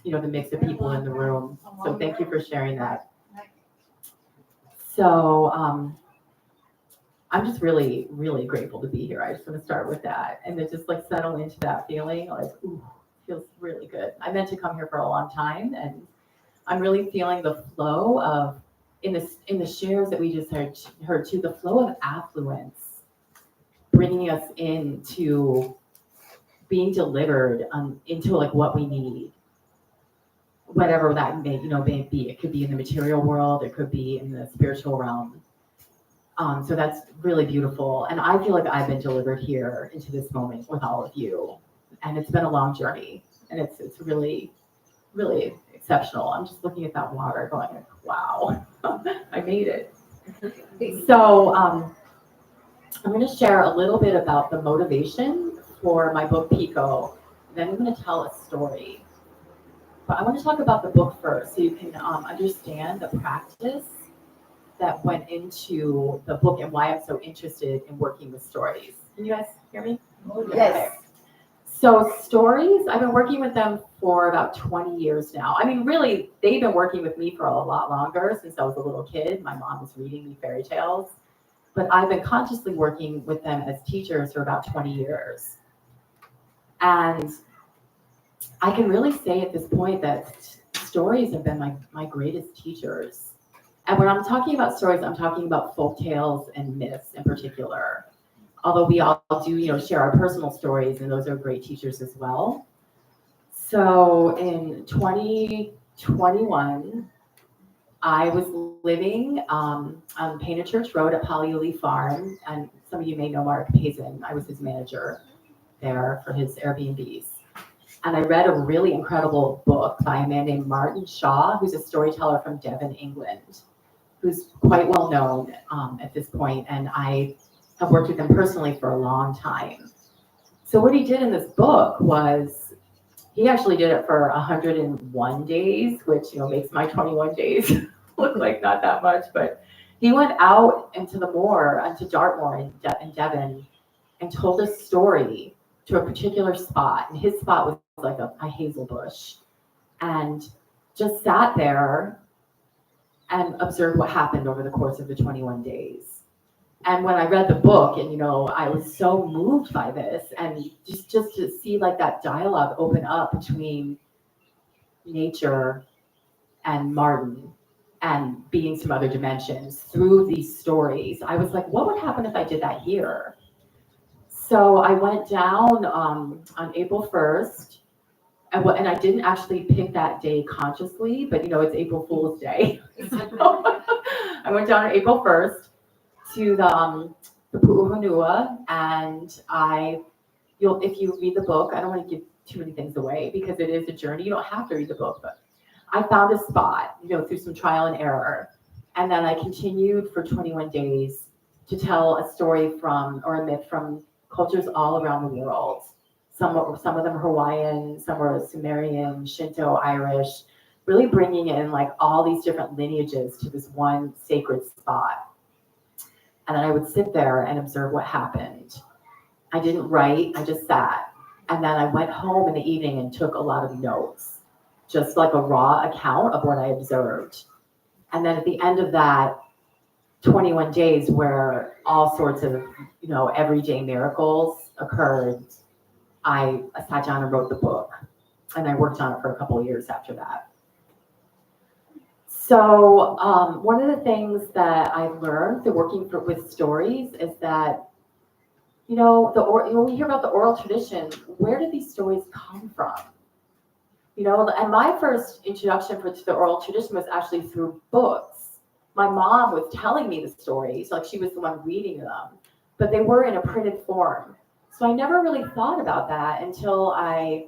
the mix of people in the room. So thank you for sharing that. So I'm just really, really grateful to be here. I just want to start with that and then just like settle into that feeling like, ooh, feels really good. I meant to come here for a long time, and I'm really feeling the flow of in the shares that we just heard too, the flow of affluence, bringing us into being delivered into like what we need, whatever that may be. It could be in the material world, it could be in the spiritual realm. So that's really beautiful, and I feel like I've been delivered here into this moment with all of you, and it's been a long journey, and it's really, really exceptional. I'm just looking at that water, going, wow, I made it. So I'm going to share a little bit about the motivation for my book Pico. Then I'm going to tell a story. But I want to talk about the book first, so you can understand the practice that went into the book and why I'm so interested in working with stories. Can you guys hear me? Yes. Okay. So stories, I've been working with them for about 20 years now. I mean, really, they've been working with me for a lot longer. Since I was a little kid, my mom was reading me fairy tales. But I've been consciously working with them as teachers for about 20 years. And I can really say at this point that stories have been my greatest teachers. And when I'm talking about stories, I'm talking about folk tales and myths in particular. Although we all do, share our personal stories, and those are great teachers as well. So in 2021, I was living on Painted Church Road at Polyuli Farm, and some of you may know Mark Pazin. I was his manager there for his Airbnbs. And I read a really incredible book by a man named Martin Shaw, who's a storyteller from Devon, England, who's quite well known at this point, and I have worked with him personally for a long time. So what he did in this book was he actually did it for 101 days, which makes my 21 days look like not that much. But he went out into the moor, into Dartmoor in Devon, and told a story to a particular spot. And his spot was like a hazel bush, and just sat there and observed what happened over the course of the 21 days. And when I read the book, and I was so moved by this, and just to see like that dialogue open up between nature and Martin and beings from other dimensions through these stories, I was like, what would happen if I did that here? So I went down on April 1st, and I didn't actually pick that day consciously, but it's April Fool's Day. So I went down on April 1st to the Pu'uhonua, and if you read the book, I don't want to give too many things away because it is a journey. You don't have to read the book, but I found a spot, through some trial and error, and then I continued for 21 days to tell a story or a myth from cultures all around the world. Some of them Hawaiian, some were Sumerian, Shinto, Irish, really bringing in like all these different lineages to this one sacred spot. And then I would sit there and observe what happened. I didn't write, I just sat. And then I went home in the evening and took a lot of notes, just like a raw account of what I observed. And then at the end of that 21 days where all sorts of, everyday miracles occurred, I sat down and wrote the book. And I worked on it for a couple of years after that. So one of the things that I've learned through working with stories is that, when we hear about the oral tradition, where did these stories come from? And my first introduction to the oral tradition was actually through books. My mom was telling me the stories, like she was the one reading them, but they were in a printed form. So I never really thought about that until I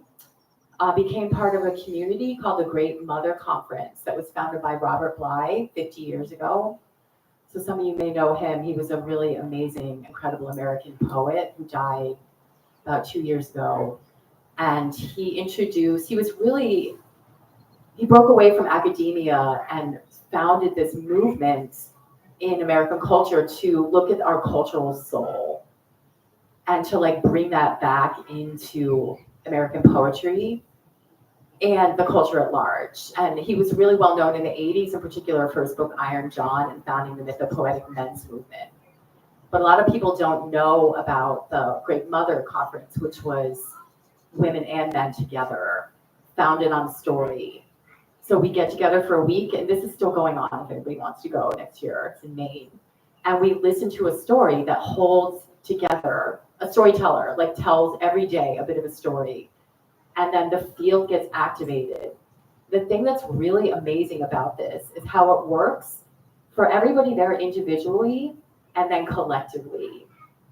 became part of a community called the Great Mother Conference that was founded by Robert Bly 50 years ago. So some of you may know him. He was a really amazing, incredible American poet who died about 2 years ago. And he broke away from academia and founded this movement in American culture to look at our cultural soul and to bring that back into American poetry and the culture at large. And he was really well known in the 80s, in particular for his book Iron John and founding the Myth of Poetic Men's movement. But a lot of people don't know about the Great Mother Conference, which was women and men together, founded on story. So we get together for a week, and this is still going on if anybody wants to go next year. It's in Maine. And we listen to a story that holds together, a storyteller, like tells every day a bit of a story. And then the field gets activated. The thing that's really amazing about this is how it works for everybody there individually and then collectively.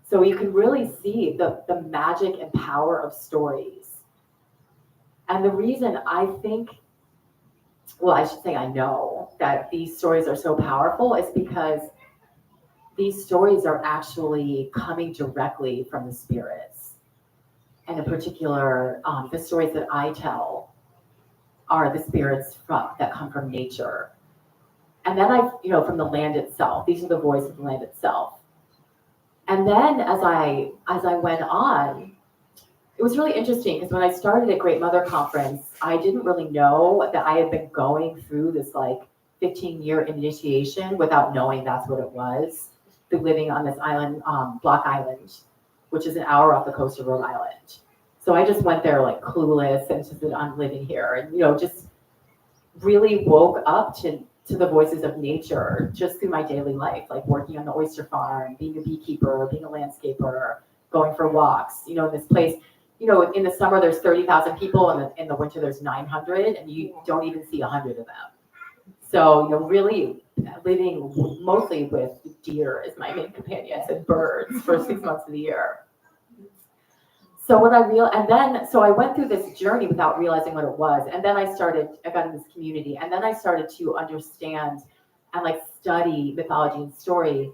So you can really see the magic and power of stories. And the reason I think, well, I should say I know that these stories are so powerful is because these stories are actually coming directly from the spirits. And in particular, the stories that I tell are the spirits that come from nature. And then from the land itself. These are the voices of the land itself. And then as I went on, it was really interesting because when I started at Great Mother Conference, I didn't really know that I had been going through this 15-year initiation without knowing that's what it was. Living on this island, Block Island, which is an hour off the coast of Rhode Island. So I just went there clueless and just said, I'm living here, and just really woke up to the voices of nature just through my daily life, like working on the oyster farm, being a beekeeper, being a landscaper, going for walks. In this place, in the summer there's 30,000 people, and in the winter there's 900, and you don't even see 100 of them. So really living mostly with deer as my main companions and birds for 6 months of the year. So so I went through this journey without realizing what it was. And then I got in this community, and then I started to understand and study mythology and story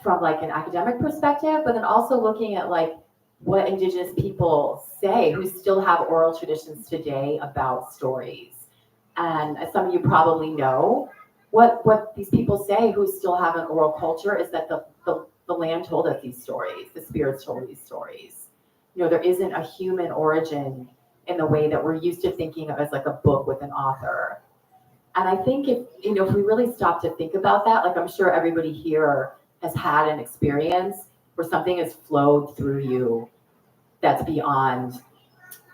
from an academic perspective, but then also looking at what Indigenous people say who still have oral traditions today about stories. And as some of you probably know, what these people say who still have an oral culture is that the land told us these stories, the spirits told these stories. There isn't a human origin in the way that we're used to thinking of as a book with an author. And I think if we really stop to think about that, I'm sure everybody here has had an experience where something has flowed through you that's beyond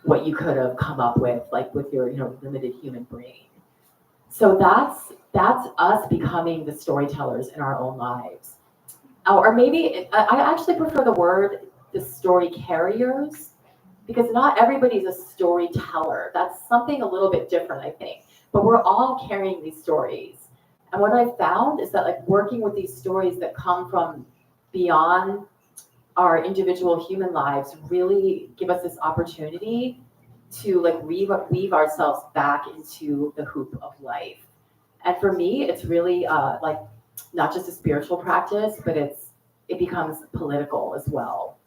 what you could have come up with, with your limited human brain. So that's us becoming the storytellers in our own lives. Or maybe I actually prefer the story carriers, because not everybody's a storyteller. That's something a little bit different, I think. But we're all carrying these stories. And what I found is that working with these stories that come from beyond our individual human lives really give us this opportunity to weave ourselves back into the hoop of life. And for me, it's really not just a spiritual practice, but it becomes political as well,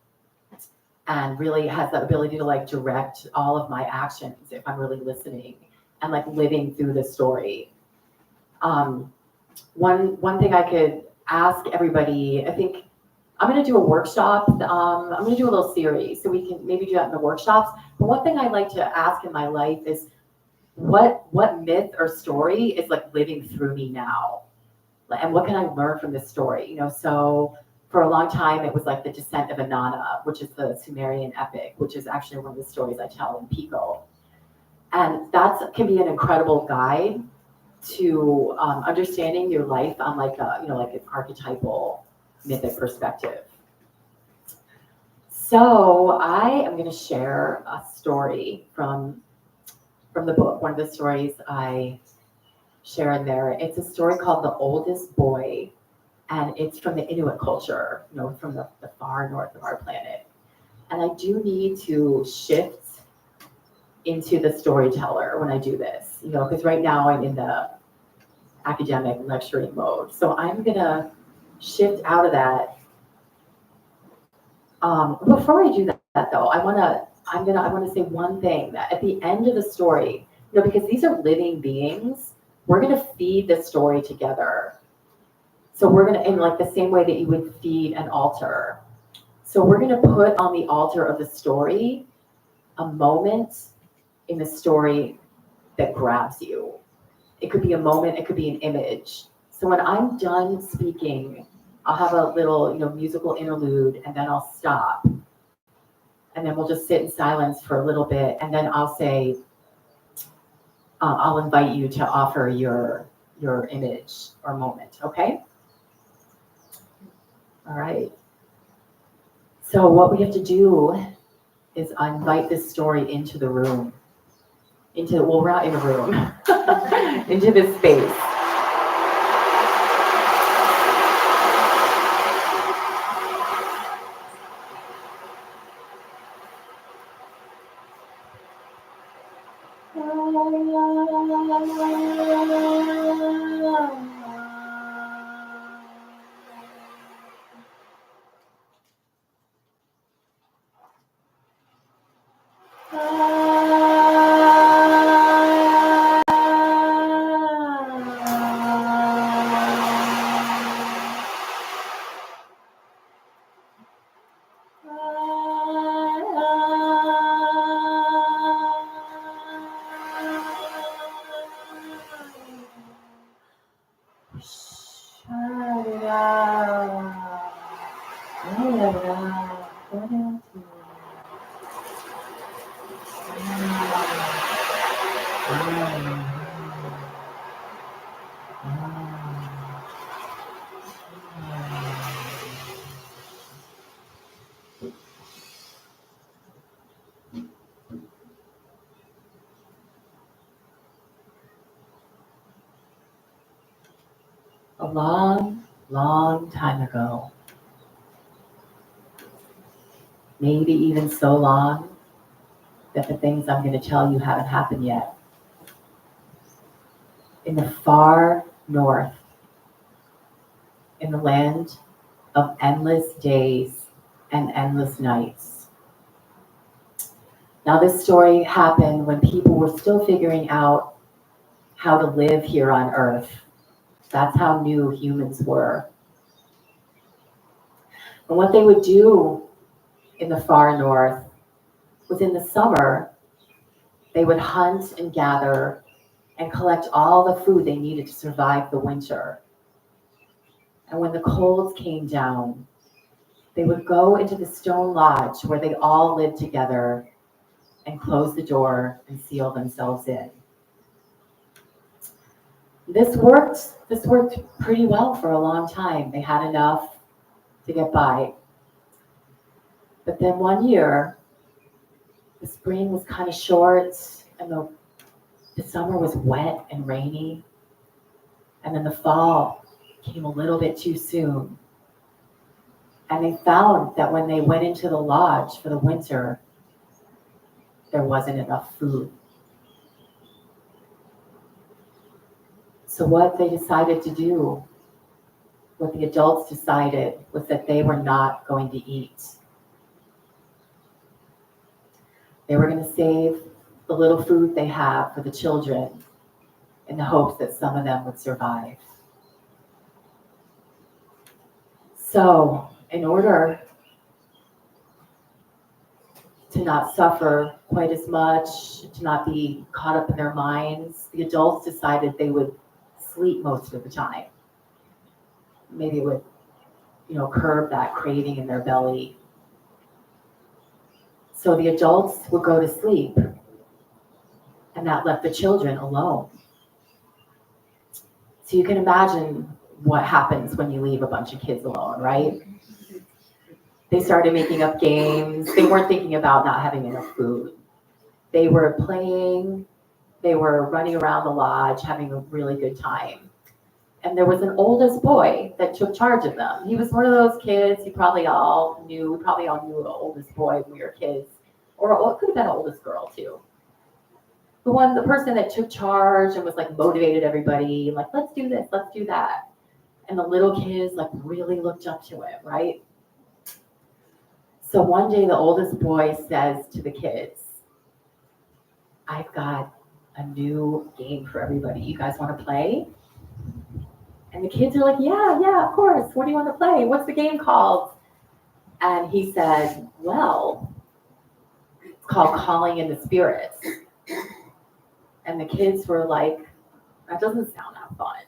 and really has that ability to direct all of my actions if I'm really listening and living through the story. One thing I could ask everybody, I think I'm going to do a workshop. I'm going to do a little series, so we can maybe do that in the workshops. But one thing I like to ask in my life is, what myth or story is living through me now, and what can I learn from this story? So for a long time it was the descent of Inanna, which is the Sumerian epic, which is actually one of the stories I tell in Pico, and that can be an incredible guide to understanding your life on an archetypal mythic perspective. So I am going to share a story from the book. One of the stories I share in there, it's a story called The Oldest Boy, and it's from the Inuit culture, from the far north of our planet. And I do need to shift into the storyteller when I do this, because right now I'm in the academic lecturing mode. So I'm going to shift out of that. Before I do that though, I want to say one thing, that at the end of the story, because these are living beings, we're going to feed the story together. So we're going to, in the same way that you would feed an altar. So we're going to put on the altar of the story a moment in the story that grabs you. It could be a moment, it could be an image. So when I'm done speaking, I'll have a little, musical interlude, and then I'll stop. And then we'll just sit in silence for a little bit, and then I'll say, I'll invite you to offer your image or moment, okay? All right. So what we have to do is invite this story into the room. We're not in a room, into this space. A long, long time ago, maybe even so long that the things I'm going to tell you haven't happened yet. In the far north, in the land of endless days and endless nights. Now, this story happened when people were still figuring out how to live here on Earth. That's how new humans were. And what they would do in the far north was, in the summer, they would hunt and gather and collect all the food they needed to survive the winter. And when the colds came down, they would go into the stone lodge where they all lived together and close the door and seal themselves in. This worked pretty well for a long time. They had enough to get by. But then one year, the spring was kind of short, and the summer was wet and rainy. And then the fall came a little bit too soon. And they found that when they went into the lodge for the winter, there wasn't enough food. So what they decided to do, what the adults decided, was that they were not going to eat. They were going to save the little food they have for the children in the hopes that some of them would survive. So, in order to not suffer quite as much, to not be caught up in their minds, the adults decided they would sleep most of the time. Maybe it would, curb that craving in their belly. So the adults would go to sleep, and that left the children alone. So you can imagine what happens when you leave a bunch of kids alone, right? They started making up games. They weren't thinking about not having enough food. They were playing. They were running around the lodge, having a really good time. And there was an oldest boy that took charge of them. He was one of those kids we probably all knew the oldest boy when we were kids. Or it could have been an oldest girl too. The person that took charge and was motivated everybody, let's do this, let's do that. And the little kids really looked up to him, right? So one day the oldest boy says to the kids, "I've got a new game for everybody. You guys want to play?" And the kids are like, yeah, of course. What do you want to play? What's the game called? And he said, well, it's called Calling in the Spirits. And the kids were like, that doesn't sound that fun.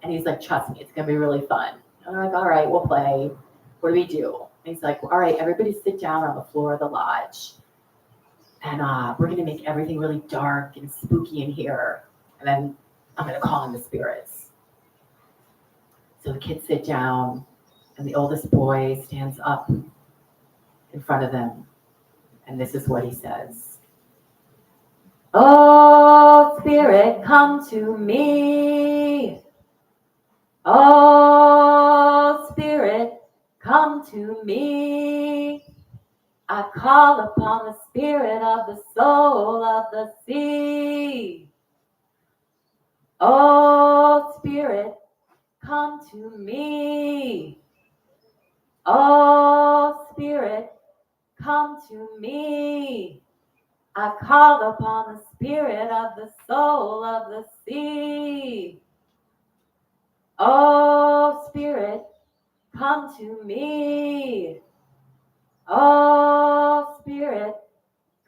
And he's like, trust me, it's going to be really fun. And I'm like, all right, we'll play. What do we do? And he's like, all right, everybody sit down on the floor of the lodge. And we're going to make everything really dark and spooky in here. And then I'm going to call in the spirits. So the kids sit down, and the oldest boy stands up in front of them. And this is what he says. Oh, spirit, come to me. Oh, spirit, come to me. I call upon the spirit of the soul of the sea. Oh, spirit, come to me. Oh, spirit, come to me. I call upon the spirit of the soul of the sea. Oh, spirit, come to me. Oh, spirit,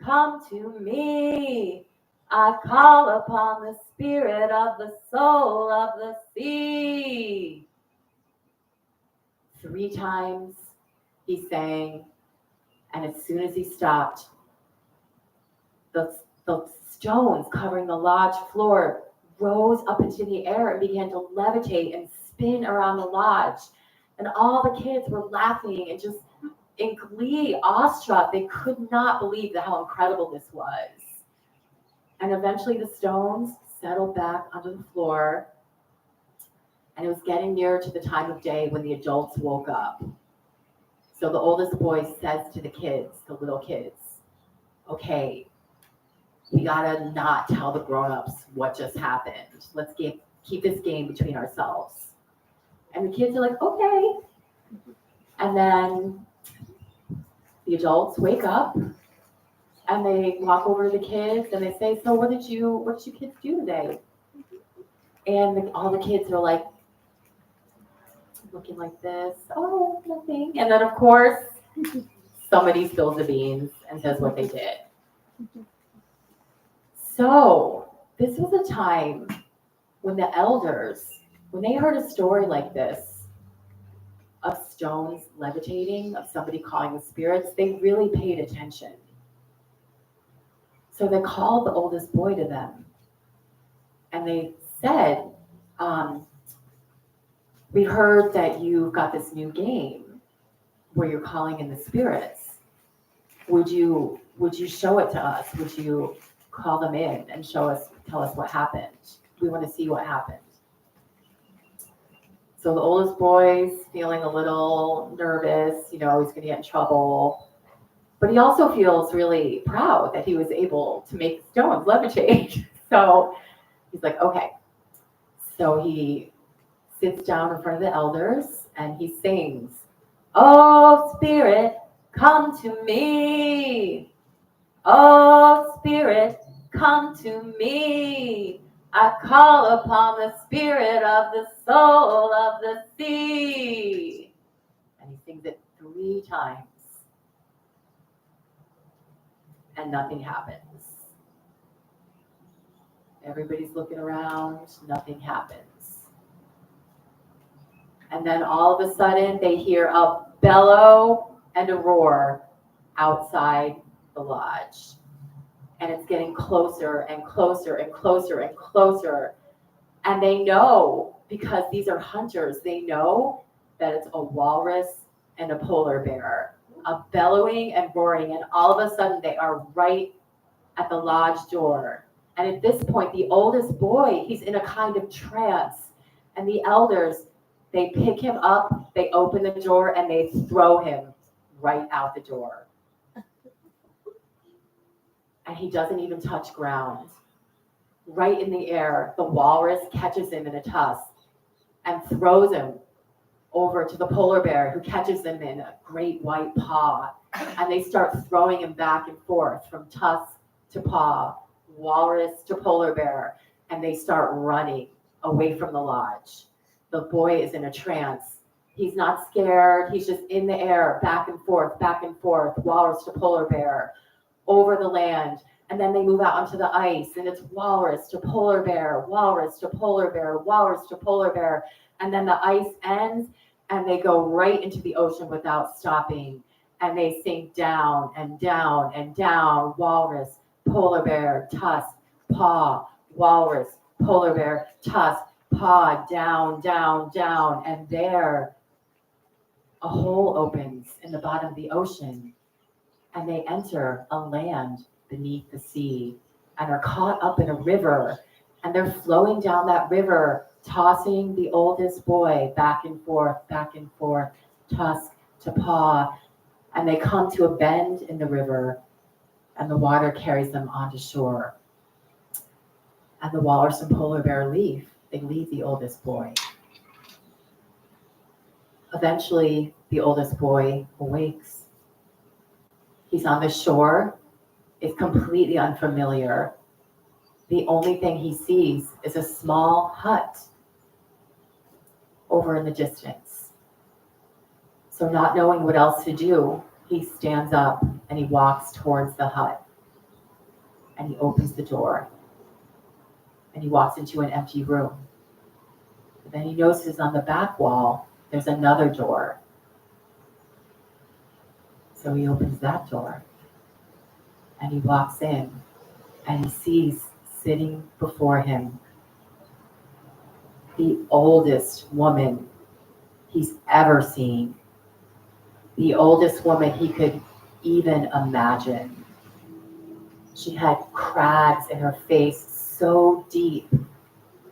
come to me. I call upon the spirit of the soul of the sea. 3 times he sang, and as soon as he stopped, the stones covering the lodge floor rose up into the air and began to levitate and spin around the lodge. And all the kids were laughing and just in glee, awestruck. They could not believe how incredible this was. And eventually the stones settled back onto the floor, and it was getting nearer to the time of day when the adults woke up. So the oldest boy says to the kids, the little kids, okay, we gotta not tell the grown-ups what just happened. Let's keep this game between ourselves. And the kids are like, okay. And then the adults wake up and they walk over to the kids and they say, so what did you kids do today? And all the kids are like looking like this, oh, nothing. And then of course, somebody spills the beans and says what they did. So this was a time when the elders, when they heard a story like this of stones levitating, of somebody calling the spirits, they really paid attention. So they called the oldest boy to them and they said, we heard that you got this new game where you're calling in the spirits. Would you show it to us? Would you call them in and tell us what happened? We want to see what happened. So the oldest boy's feeling a little nervous, he's going to get in trouble. But he also feels really proud that he was able to make stones levitate. So he's like, okay. So he sits down in front of the elders and he sings, oh, spirit, come to me. Oh, spirit, come to me. I call upon the spirit of the soul of the sea. And he sings it 3 times. And nothing happens. Everybody's looking around, nothing happens. And then all of a sudden they hear a bellow and a roar outside the lodge. And it's getting closer and closer and closer and closer. And they know, because these are hunters, they know that it's a walrus and a polar bear, a bellowing and roaring. And all of a sudden they are right at the lodge door. And at this point, the oldest boy, he's in a kind of trance. And the elders, they pick him up, they open the door, and they throw him right out the door. And he doesn't even touch ground. Right in the air, the walrus catches him in a tusk and throws him over to the polar bear, who catches him in a great white paw. And they start throwing him back and forth from tusk to paw, walrus to polar bear, and they start running away from the lodge. The boy is in a trance. He's not scared. He's just in the air, back and forth, walrus to polar bear, over the land, And then they move out onto the ice, and it's walrus to polar bear, walrus to polar bear, walrus to polar bear. And then the ice ends, and they go right into the ocean without stopping. And they sink down and down and down. Walrus, polar bear, tusk, paw, walrus, polar bear, tusk, paw, down, down, down. And there, a hole opens in the bottom of the ocean, and they enter a land beneath the sea and are caught up in a river. And they're flowing down that river, tossing the oldest boy back and forth, tusk to paw. And they come to a bend in the river, and the water carries them onto shore. And the walrus and polar bear leave. They leave the oldest boy. Eventually, the oldest boy awakes. He's on the shore. It's completely unfamiliar. The only thing he sees is a small hut over in the distance. So not knowing what else to do, he stands up and he walks towards the hut. And he opens the door. And he walks into an empty room. But then he notices on the back wall, there's another door. So he opens that door. And he walks in. And he sees sitting before him the oldest woman he's ever seen. The oldest woman he could even imagine. She had crags in her face so deep,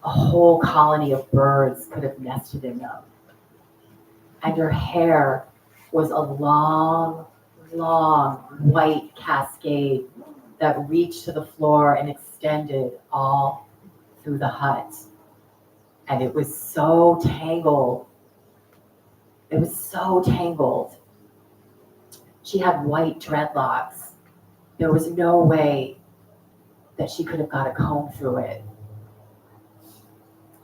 a whole colony of birds could have nested in them. And her hair was a long, long white cascade that reached to the floor and extended all through the hut. And it was so tangled. It was so tangled. She had white dreadlocks. There was no way that she could have got a comb through it.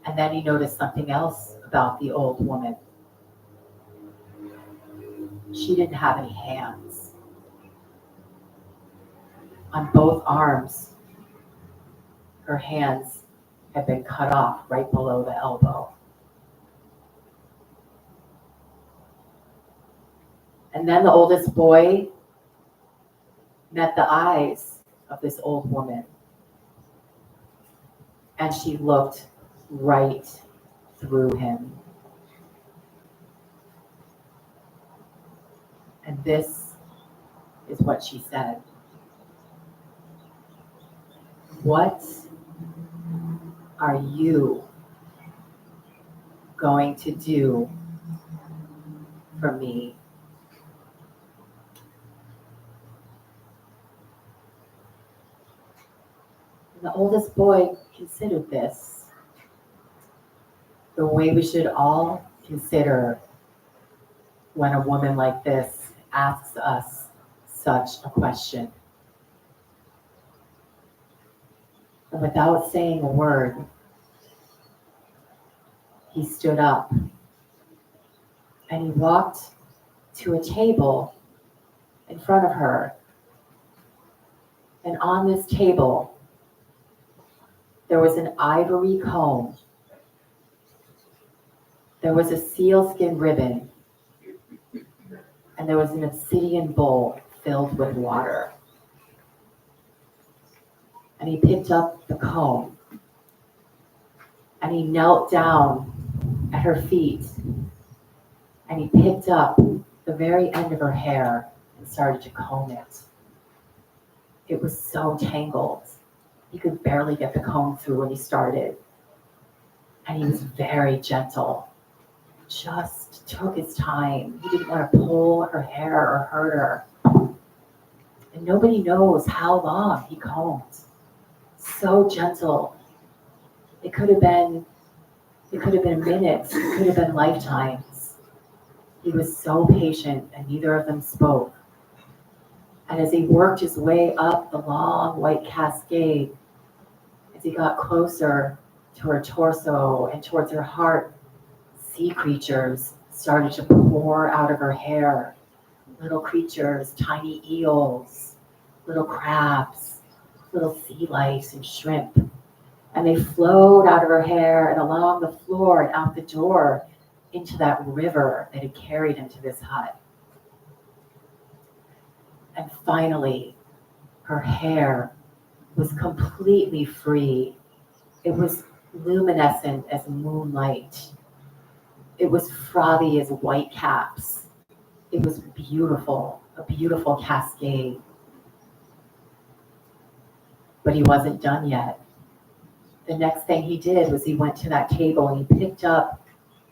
And then he noticed something else about the old woman. She didn't have any hands. On both arms, her hands had been cut off right below the elbow. And then the oldest boy met the eyes of this old woman. And she looked right through him. And this is what she said. What are you going to do for me? And the oldest boy considered this the way we should all consider when a woman like this asks us such a question. And without saying a word, he stood up and he walked to a table in front of her. And on this table, there was an ivory comb. There was a sealskin ribbon. And there was an obsidian bowl filled with water. And he picked up the comb. And he knelt down at her feet. And he picked up the very end of her hair and started to comb it. It was so tangled. He could barely get the comb through when he started. And he was very gentle. Just took his time. He didn't want to pull her hair or hurt her. And nobody knows how long he combed. So gentle. It could have been minutes. It could have been lifetimes. He was so patient, and neither of them spoke. And as he worked his way up the long white cascade, as he got closer to her torso and towards her heart, sea creatures started to pour out of her hair. Little creatures, tiny eels, little crabs, little sea lice and shrimp. And they flowed out of her hair and along the floor and out the door into that river that had carried into this hut. And finally, her hair was completely free. It was luminescent as moonlight. It was frothy as white caps. It was beautiful, a beautiful cascade. But he wasn't done yet. The next thing he did was he went to that table and he picked up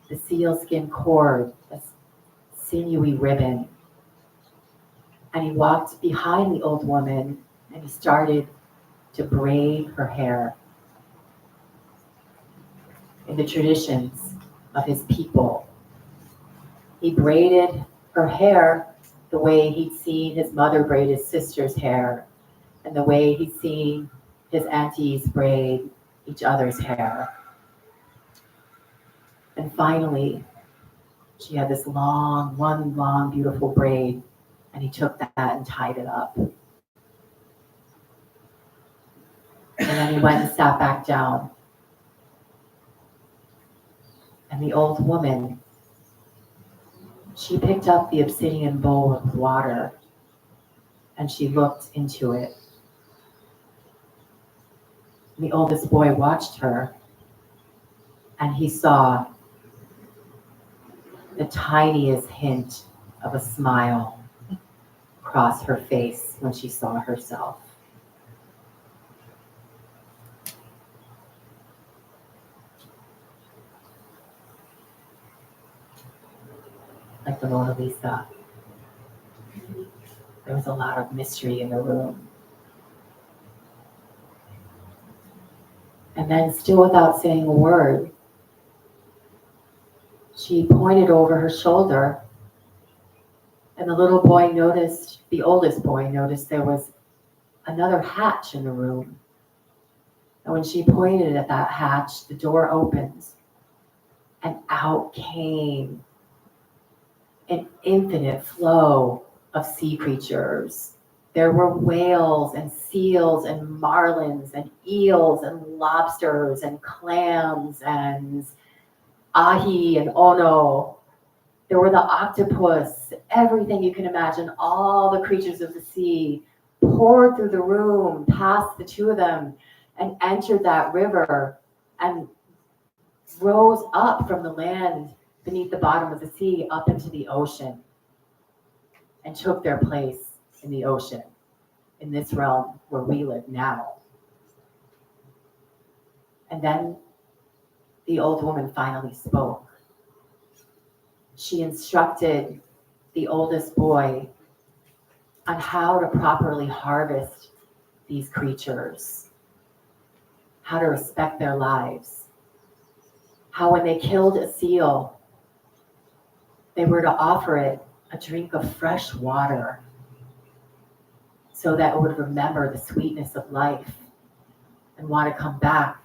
the sealskin cord, a sinewy ribbon, and he walked behind the old woman and he started to braid her hair in the traditions of his people. He braided her hair the way he'd seen his mother braid his sister's hair and the way he'd seen his aunties braid each other's hair. And finally, she had this one long, beautiful braid, and he took that and tied it up. And then he went and sat back down. And the old woman, she picked up the obsidian bowl of water and she looked into it. The oldest boy watched her and he saw the tiniest hint of a smile cross her face when she saw herself. Like the Mona Lisa, there was a lot of mystery in the room. And then, still without saying a word, she pointed over her shoulder, and the little boy noticed, the oldest boy noticed there was another hatch in the room. And when she pointed at that hatch, the door opened, and out came an infinite flow of sea creatures. There were whales and seals and marlins and eels and lobsters and clams and ahi and ono. There were the octopus, everything you can imagine, all the creatures of the sea poured through the room, past the two of them, and entered that river and rose up from the land beneath the bottom of the sea up into the ocean and took their place in the ocean, in this realm where we live now. And then the old woman finally spoke. She instructed the oldest boy on how to properly harvest these creatures, how to respect their lives, how when they killed a seal, they were to offer it a drink of fresh water so that it would remember the sweetness of life and want to come back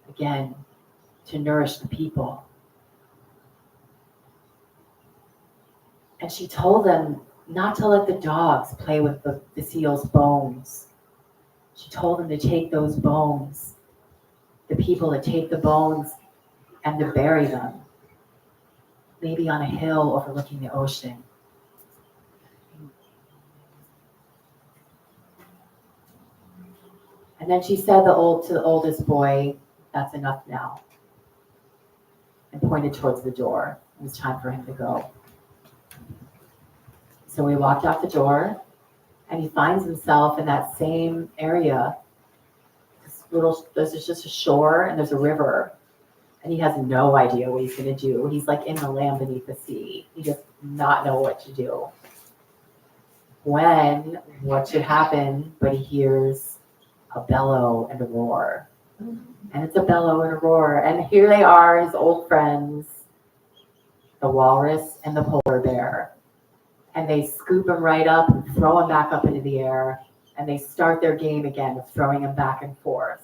again to nourish the people. And she told them not to let the dogs play with the seal's bones. She told them to take those bones, the people to take the bones and to bury them, maybe on a hill overlooking the ocean. And then she said to the oldest boy, "That's enough now," and pointed towards the door. It was time for him to go. So he walked out the door, and he finds himself in that same area. There's just a shore, and there's a river, and he has no idea what he's going to do. He's like in the land beneath the sea. He does not know what to do. What should happen? But he hears a bellow and a roar. And it's a bellow and a roar. And here they are, his old friends, the walrus and the polar bear. And they scoop him right up and throw him back up into the air. And they start their game again of throwing him back and forth.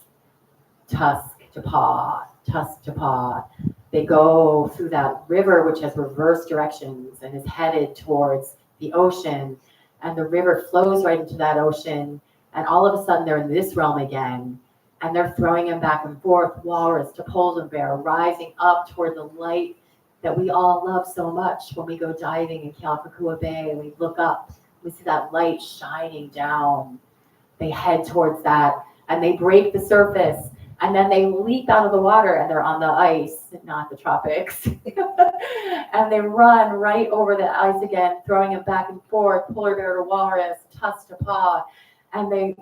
Tusk to paw, tusk to paw. They go through that river, which has reverse directions and is headed towards the ocean. And the river flows right into that ocean. And all of a sudden they're in this realm again, and they're throwing him back and forth, walrus to polar bear, rising up toward the light that we all love so much. When we go diving in Kealakekua Bay, we look up, we see that light shining down. They head towards that, and they break the surface, and then they leap out of the water, and they're on the ice, not the tropics. And they run right over the ice again, throwing it back and forth, polar bear to walrus, tusk to paw, and they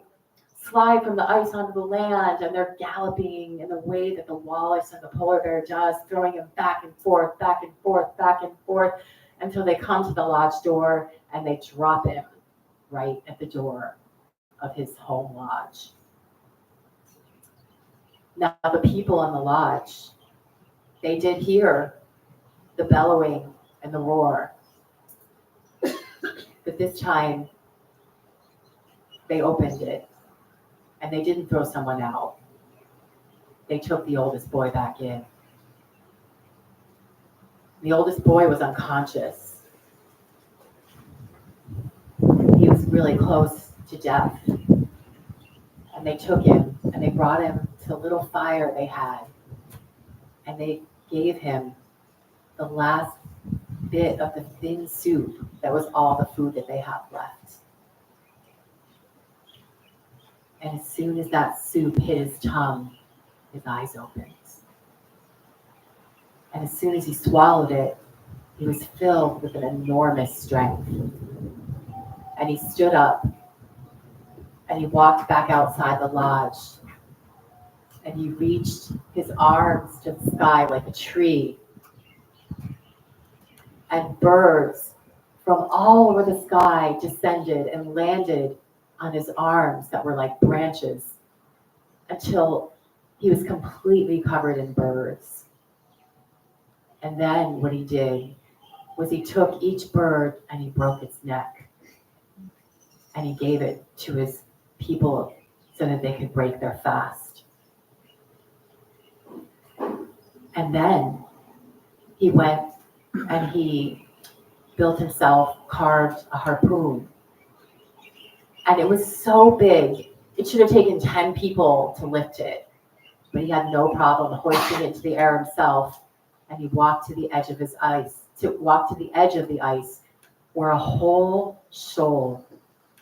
slide from the ice onto the land, and they're galloping in the way that the walrus and the polar bear does, throwing him back and forth, back and forth, back and forth, until they come to the lodge door, and they drop him right at the door of his home lodge. Now, the people in the lodge, they did hear the bellowing and the roar. But this time, they opened it, and they didn't throw someone out. They took the oldest boy back in. The oldest boy was unconscious. He was really close to death. And they took him, and they brought him to a little fire they had. And they gave him the last bit of the thin soup that was all the food that they had left. And as soon as that soup hit his tongue, his eyes opened. And as soon as he swallowed it, he was filled with an enormous strength. And he stood up, and he walked back outside the lodge, and he reached his arms to the sky like a tree. And birds from all over the sky descended and landed on his arms that were like branches, until he was completely covered in birds. And then what he did was he took each bird and he broke its neck, and he gave it to his people so that they could break their fast. And then he went and he built himself, carved a harpoon. And it was so big, it should have taken 10 people to lift it. But he had no problem hoisting it into the air himself. And he walked to the edge of the ice, where a whole shoal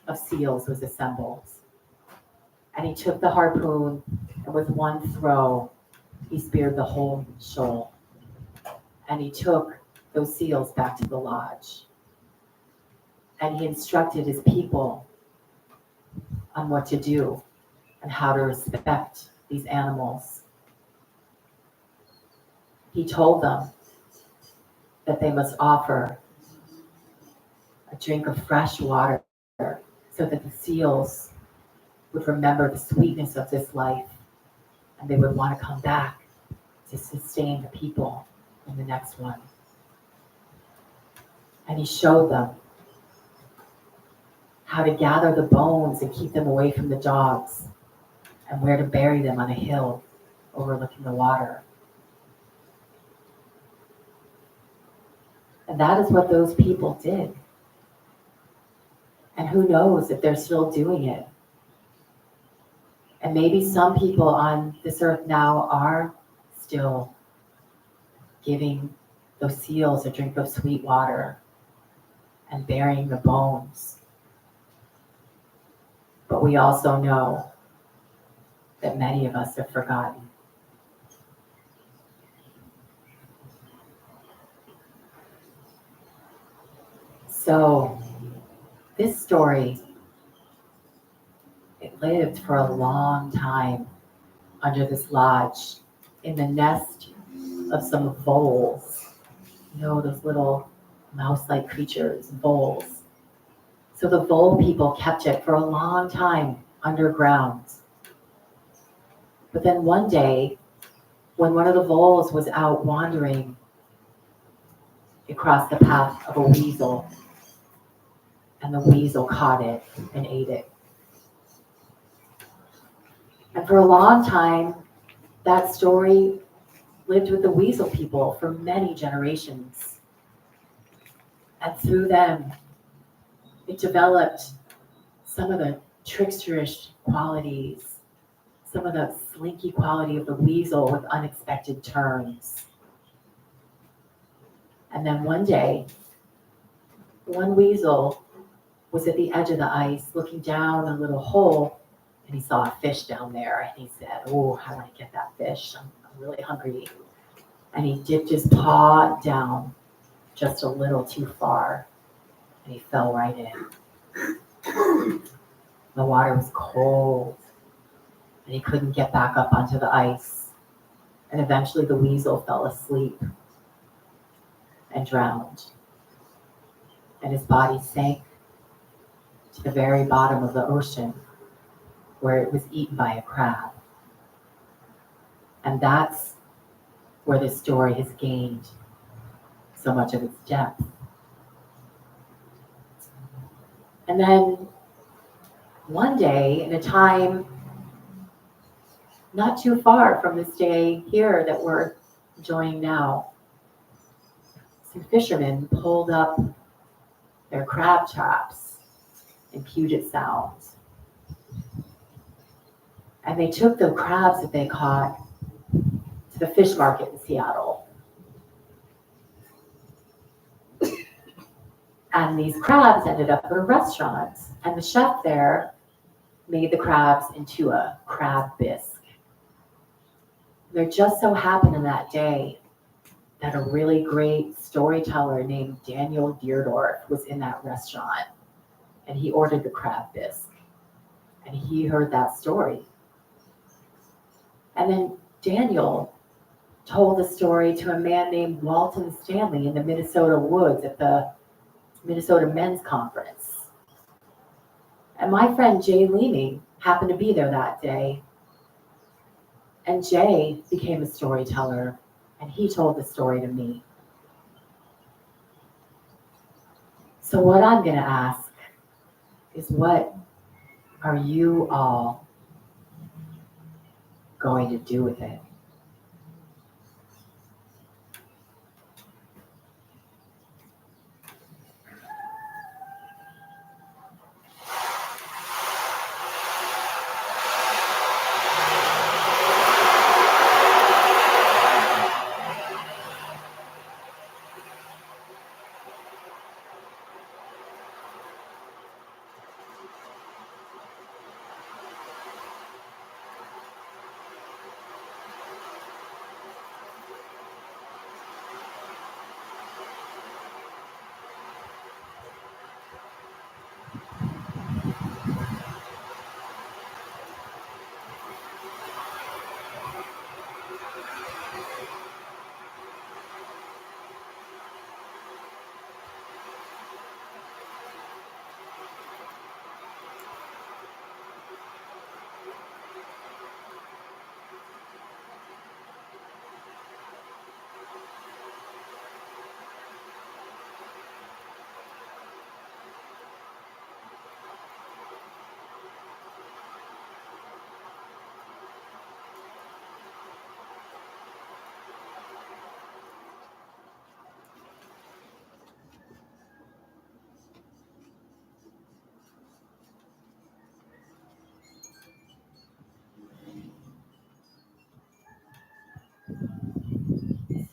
of seals was assembled. And he took the harpoon, and with one throw, he speared the whole shoal. And he took those seals back to the lodge. And he instructed his people on what to do and how to respect these animals. He told them that they must offer a drink of fresh water so that the seals would remember the sweetness of this life, and they would want to come back to sustain the people in the next one. And he showed them how to gather the bones and keep them away from the dogs, and where to bury them on a hill overlooking the water. And that is what those people did. And who knows if they're still doing it. And maybe some people on this earth now are still giving those seals a drink of sweet water and burying the bones. But we also know that many of us have forgotten. So this story, it lived for a long time under this lodge in the nest of some voles. You know, those little mouse-like creatures, voles. So the vole people kept it for a long time underground. But then one day, when one of the voles was out wandering, it crossed the path of a weasel, and the weasel caught it and ate it. And for a long time, that story lived with the weasel people for many generations. And through them, it developed some of the tricksterish qualities, some of the slinky quality of the weasel with unexpected turns. And then one day, one weasel was at the edge of the ice looking down a little hole, and he saw a fish down there, and he said, "Oh, I want to get that fish. I'm really hungry." And he dipped his paw down just a little too far, and he fell right in. The water was cold, and he couldn't get back up onto the ice. And eventually the weasel fell asleep and drowned. And his body sank to the very bottom of the ocean, where it was eaten by a crab. And that's where this story has gained so much of its depth. And then one day, in a time not too far from this day here that we're enjoying now, some fishermen pulled up their crab traps in Puget Sound. And they took the crabs that they caught to the fish market in Seattle. And these crabs ended up at a restaurant, and the chef there made the crabs into a crab bisque. There just so happened in that day that a really great storyteller named Daniel Deerdorf was in that restaurant, and he ordered the crab bisque, and he heard that story. And then Daniel told the story to a man named Walton Stanley in the Minnesota woods at the Minnesota Men's Conference. And my friend Jay Leeming happened to be there that day. And Jay became a storyteller, and he told the story to me. So what I'm going to ask is, what are you all going to do with it?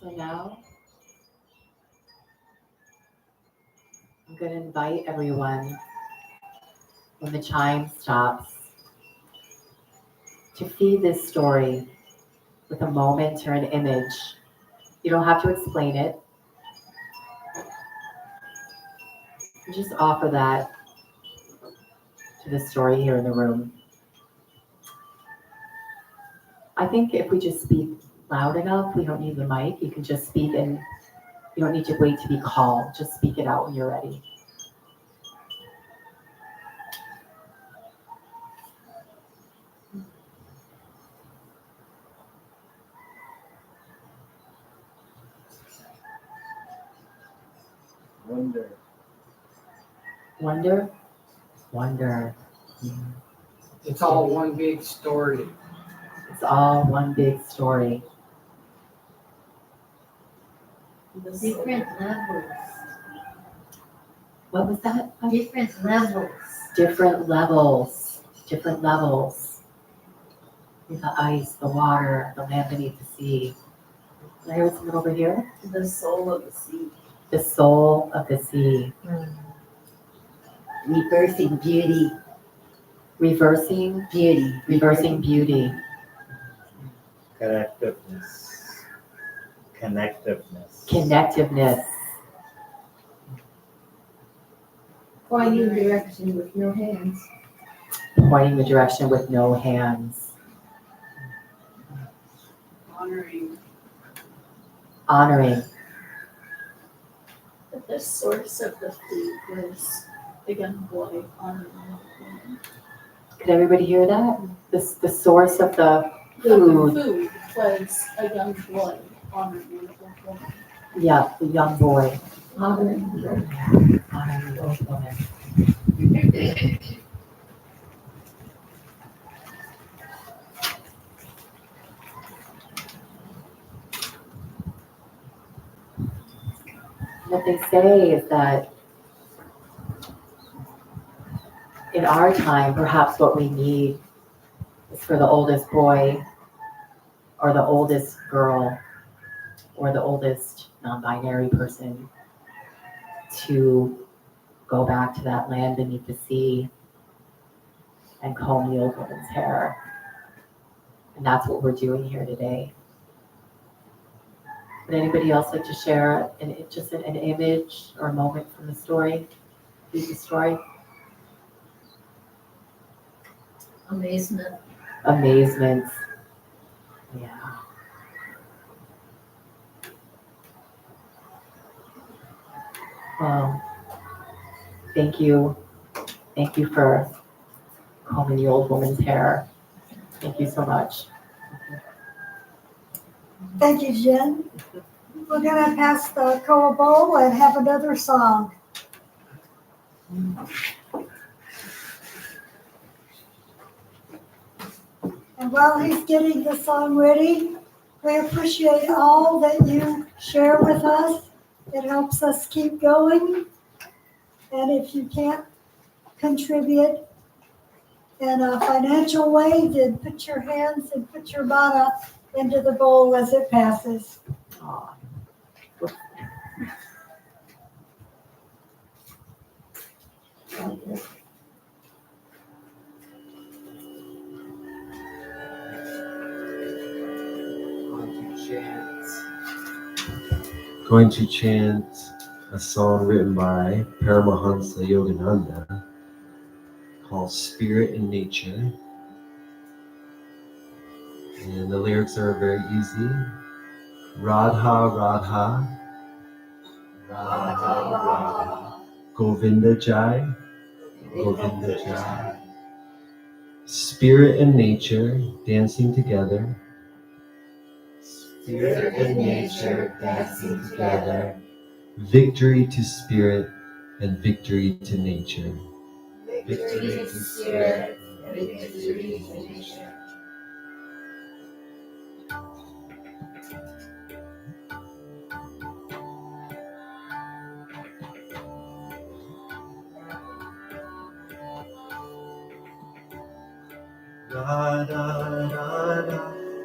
So now, I'm going to invite everyone, when the chime stops, to feed this story with a moment or an image. You don't have to explain it. You just offer that to the story here in the room. I think if we just speak loud enough, we don't need the mic. You can just speak, and you don't need to wait to be called. Just speak it out when you're ready. Wonder. Wonder? Wonder. It's all one big story. It's all one big story. Different levels. What was that? Different levels. Different levels. different levels. The ice, the water, the land beneath the sea. Did I hear someone over here? The soul of the sea. The soul of the sea. Reversing beauty. Reversing Beauty. Reversing beauty. Connectiveness. Connectiveness. Connectiveness. Pointing direction with no hands. Pointing the direction with no hands. Honoring. Honoring. But the source of the food was the young boy honoring the woman. Could everybody hear that? The source of the The food. food was a young boy honoring the woman. Yeah, the young boy. Honoring. Honoring the old woman. What they say is that in our time, perhaps what we need is for the oldest boy or the oldest girl or the oldest non-binary person to go back to that land beneath the sea and comb the old woman's hair. And that's what we're doing here today. Would anybody else like to share just an image or a moment from the story? Read the story. Amazement. Amazement. Yeah. Well, thank you. Thank you for combing the old woman's hair. Thank you so much. Thank you, Jen. We're gonna pass the koa bowl and have another song. And while he's getting the song ready, we appreciate all that you share with us. It helps us keep going. And if you can't contribute in a financial way, then put your hands and put your mana into the bowl as it passes. Aw. Going to chant a song written by Paramahansa Yogananda called Spirit and Nature. And the lyrics are very easy. Radha, Radha, Radha, Radha, Govinda Jai, Govinda Jai. Spirit and nature dancing together. Spirit and nature dancing together. Victory to spirit and victory to nature. Victory to spirit and victory to nature. Radha, Radha,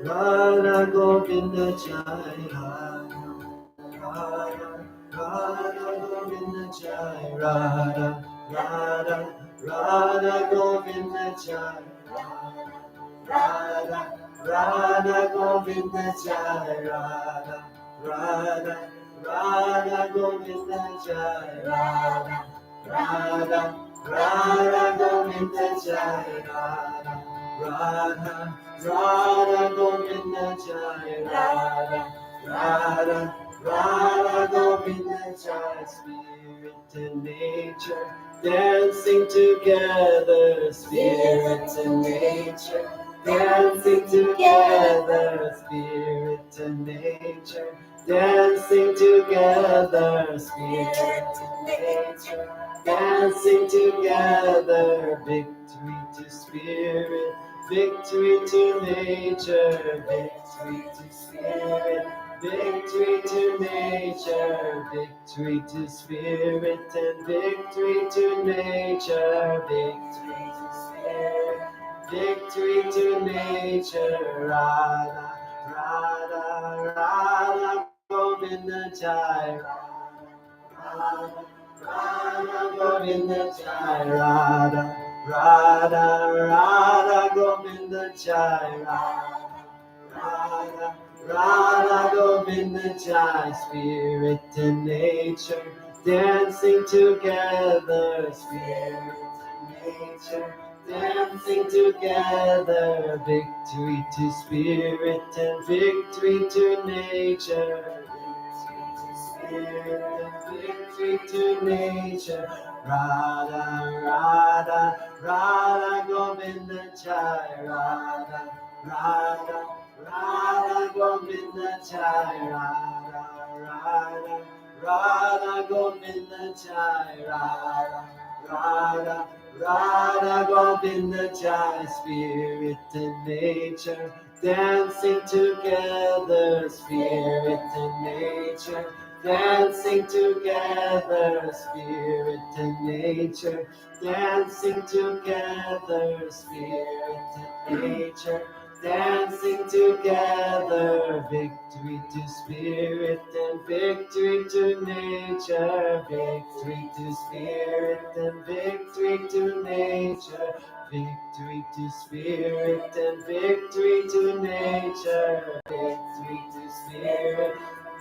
Radha Govinda Jai, Radha, Radha Govinda Jai, Radha, Radha, Radha Govinda Jai, Radha, Radha Govinda Jai, Radha, Radha, Radha Govinda Jai, Radha, Radha, Radha Govinda Jai, Radha, Radha, Radha Govinda Jai, Radha, Radha, Radha Govinda Jai. Spirit and nature dancing together, spirit and nature dancing together, spirit and nature dancing together, spirit and nature dancing together. Victory to spirit, victory to nature, victory to spirit, victory to nature, victory to spirit and victory to nature, victory to spirit, victory to nature. Radha, Radha, Radha, Govinda Jai. Radha, Radha, Govinda Jai. Radha, Radha, Radha, Govinda Jai. Radha, Radha, Radha, Govinda Jai. Spirit and nature dancing together. Spirit and nature dancing together. Victory to spirit and victory to nature. Victory to spirit and victory to nature. Radha, Radha, Radha, Govinda Jai. Radha, Radha, Radha, Govinda Jai. Radha, Radha, Radha, Govinda Jai. Radha, Radha, Radha, Govinda Jai. Spirit and nature dancing together. Spirit and nature dancing together. Spirit and nature dancing together. Spirit and nature dancing together. Victory to spirit and victory to nature. Victory to spirit and victory to nature. Victory to spirit and victory to nature. Victory to spirit,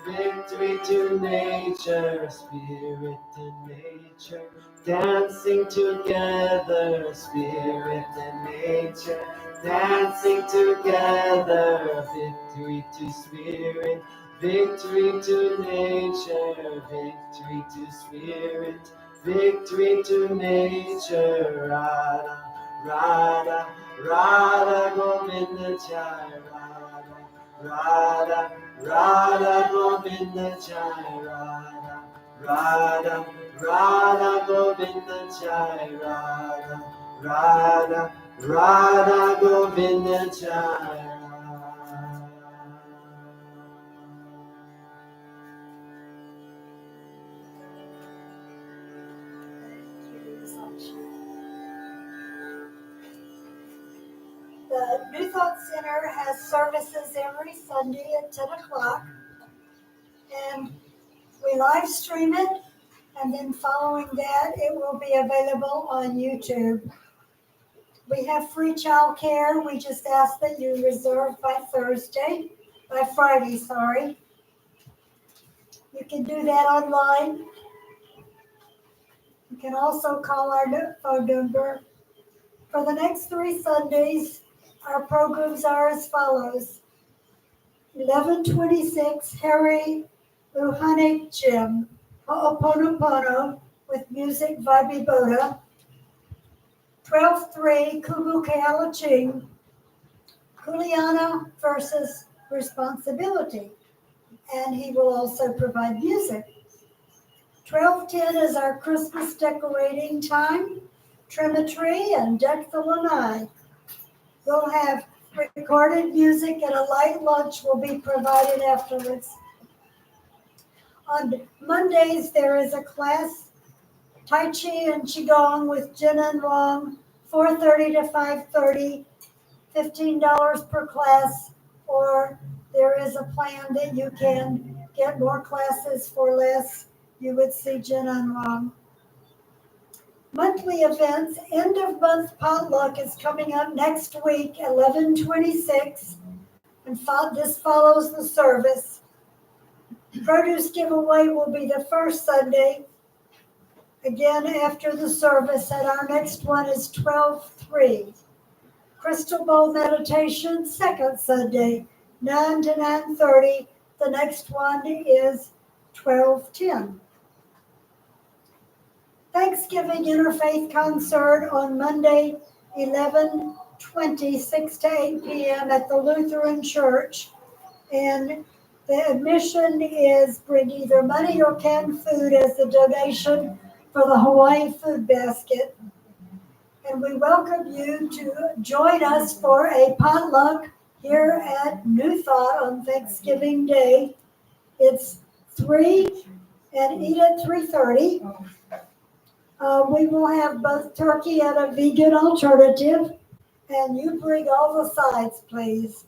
victory to nature. Spirit and nature dancing together. Spirit and nature dancing together. Victory to spirit, victory to nature. Victory to spirit, victory to nature. Radha, Radha, Radha, Govinda Jai. Radha, Radha, Radha, Govinda Jai. Radha, Radha, Radha, Govinda Jai. Radha, Radha, Radha, Govinda Jai. The New Thought Center has services every Sunday at 10 o'clock. And we live stream it. And then following that, it will be available on YouTube. We have free childcare. We just ask that you reserve by Friday, sorry. You can do that online. You can also call our phone number. For the next 3 Sundays, our programs are as follows. 11:26, Harry Luhanik Gym, Ho'oponopono with music Vibe Boda. 12:03, Kubu Kealaching, Kuliana versus Responsibility. And he will also provide music. 12:10 is our Christmas decorating time. Trim a tree and deck the lanai. We'll have recorded music and a light lunch will be provided afterwards. On Mondays, there is a class, Tai Chi and Qigong with Jin and Wong, 4:30 to 5:30, $15 per class, or there is a plan that you can get more classes for less. You would see Jin and Wong. Monthly events, end of month potluck is coming up next week, 11:26, and this follows the service. Produce giveaway will be the first Sunday, again after the service, and our next one is 12:03. Crystal Bowl meditation, second Sunday, 9 to 9:30. The next one is 12:10. Thanksgiving Interfaith Concert on Monday, 11/20, 6 to 8 p.m. at the Lutheran Church. And the admission is bring either money or canned food as a donation for the Hawaii Food Basket. And we welcome you to join us for a potluck here at New Thought on Thanksgiving Day. It's 3 and eat at 3:30. We will have both turkey and a vegan alternative. And you bring all the sides, please.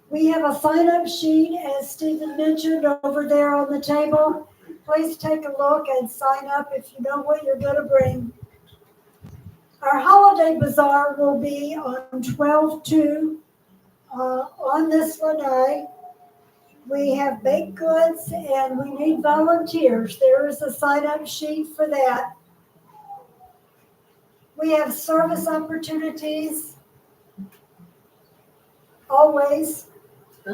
We have a sign-up sheet, as Stephen mentioned, over there on the table. Please take a look and sign up if you know what you're going to bring. Our holiday bazaar will be on 12/2 on this lanai. We have baked goods and we need volunteers. There is a sign-up sheet for that. We have service opportunities always.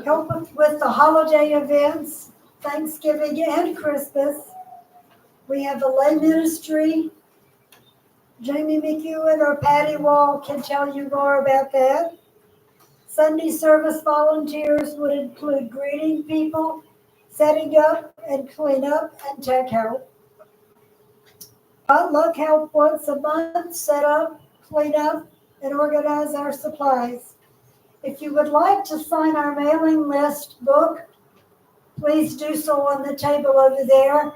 Help with the holiday events, Thanksgiving and Christmas. We have the lay ministry. Jamie McEwen or Patty Wall can tell you more about that. Sunday service volunteers would include greeting people, setting up and clean up, and tech help. Potluck help once a month, set up, clean up, and organize our supplies. If you would like to sign our mailing list book, please do so on the table over there.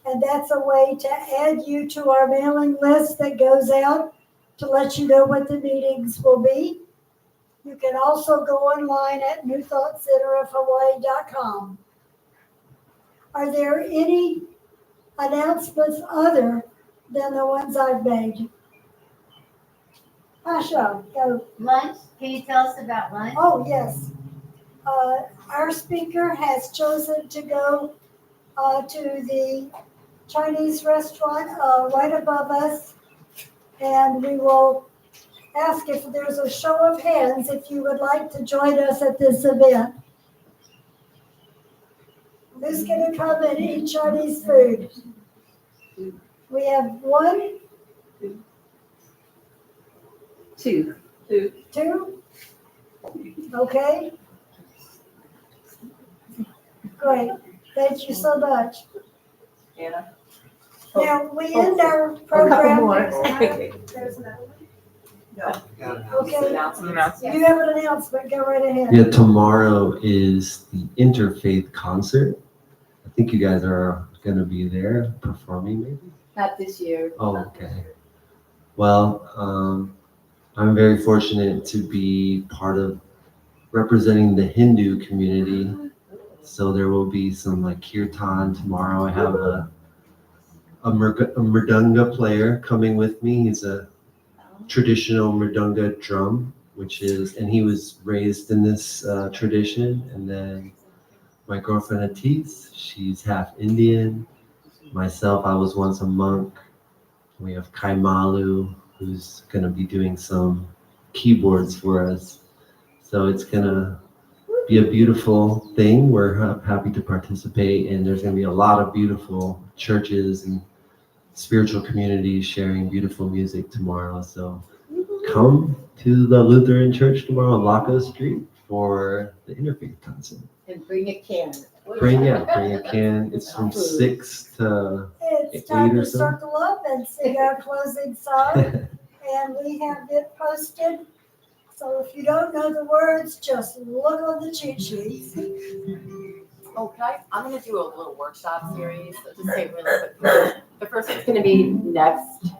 And that's a way to add you to our mailing list that goes out to let you know what the meetings will be. You can also go online at newthoughtcenterofhawaii.com. Are there any announcements other than the ones I've made? Asha, go. Lunch? Can you tell us about lunch? Oh, yes. Our speaker has chosen to go to the Chinese restaurant right above us, and we will ask if there's a show of hands if you would like to join us at this event. Who's going to come and eat Chinese food? We have one, Two. two. Okay. Great. Thank you so much. Anna? Now, we end our A couple program. more. There's another one. Okay. Announcements. You have an announcement. Go right ahead. Yeah, tomorrow is the Interfaith concert. I think you guys are going to be there performing, maybe? Not this year. Oh, okay. Well, I'm very fortunate to be part of representing the Hindu community. So there will be some like kirtan tomorrow. I have a mridanga player coming with me. He's a traditional mridanga drum, and he was raised in this tradition. And then my girlfriend Atis, she's half Indian. Myself, I was once a monk. We have Kaimalu, who's going to be doing some keyboards for us. So it's going to be a beautiful thing. We're happy to participate, and there's going to be a lot of beautiful churches and spiritual communities sharing beautiful music tomorrow. So come to the Lutheran Church tomorrow on Laco Street for the Interfaith concert. And bring a can. Bring a can. It's from 6 to It's time 8 or to so. circle up and sing our closing song. And we have it posted. So if you don't know the words, just look on the cheat sheets. Okay, I'm gonna do a little workshop series, so just say really quick. The first one's gonna be next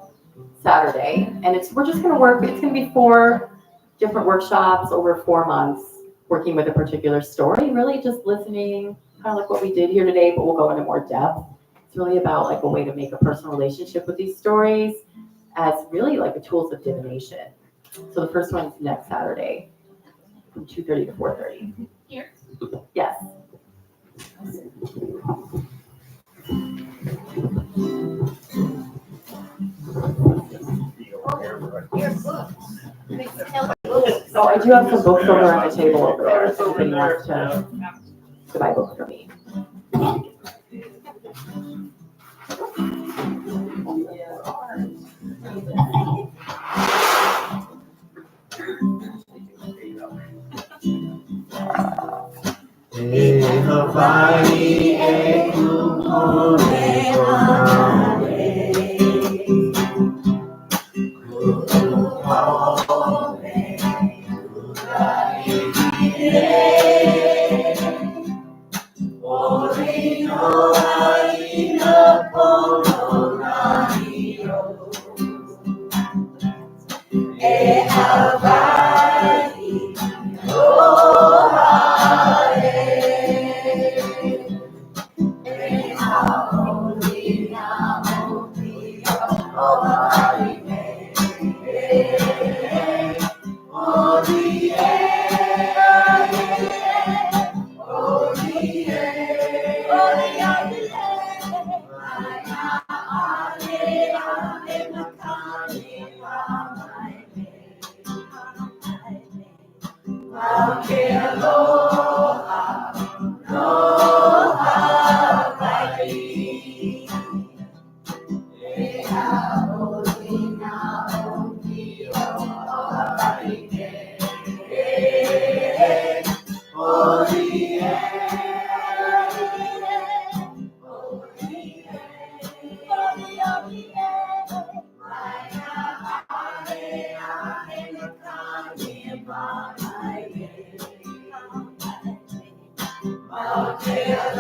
Saturday, and we're just gonna it's gonna be 4 different workshops over 4 months, working with a particular story, really just listening, kind of like what we did here today, but we'll go into more depth. It's really about like a way to make a personal relationship with these stories as really like the tools of divination. So the first one's next Saturday from 2:30 to 4:30. Here? Yes. So I do have some books over on the table over there. If anybody wants to buy books for me. Hawaii, Eh, Mountain,